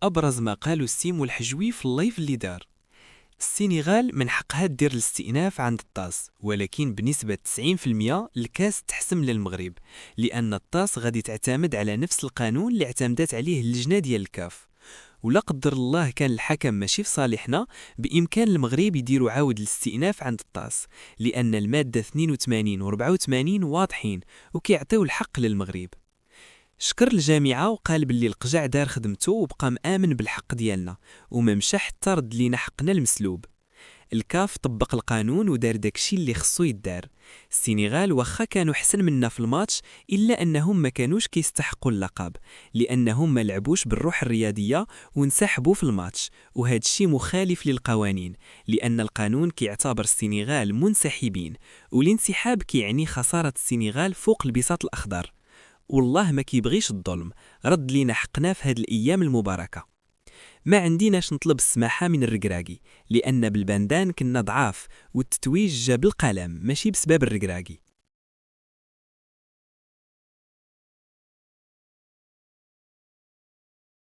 أبرز ما قالوا السيم والحجوي في اللايف اللي دار. السنغال من حقها دير الاستئناف عند الطاس، ولكن بنسبة 90% الكاس تحسم للمغرب، لأن الطاس غادي تعتمد على نفس القانون اللي اعتمدت عليه اللجنة ديال الكاف. ولا قدر الله كان الحكم ماشي في صالحنا، بإمكان المغرب يديروا عاود الاستئناف عند الطاس، لأن المادة 82 و 84 واضحين وكيعطيو الحق للمغرب. شكر الجامعة وقال باللي القجع دار خدمته وبقى مآمن بالحق ديالنا، وما مشى حتى رد لينا حقنا المسلوب. الكاف طبق القانون ودار داكشي اللي خصو يدار. السنغال واخا كانوا حسن منا في الماتش، الا انهم ما كانوش كيستحقوا اللقب، لانهم ما لعبوش بالروح الرياضيه وانسحبوا في الماتش، وهذا الشيء مخالف للقوانين، لان القانون كيعتبر السنغال منسحبين، والانسحاب كيعني خساره السنغال فوق البساط الاخضر. والله ما كيبغيش الظلم، رد لينا حقنا في هاد الايام المباركه. ما عنديناش نطلب السماحه من الركراكي، لان بالبندان كنا ضعاف، والتتويج جا بالقلم ماشي بسبب الركراكي.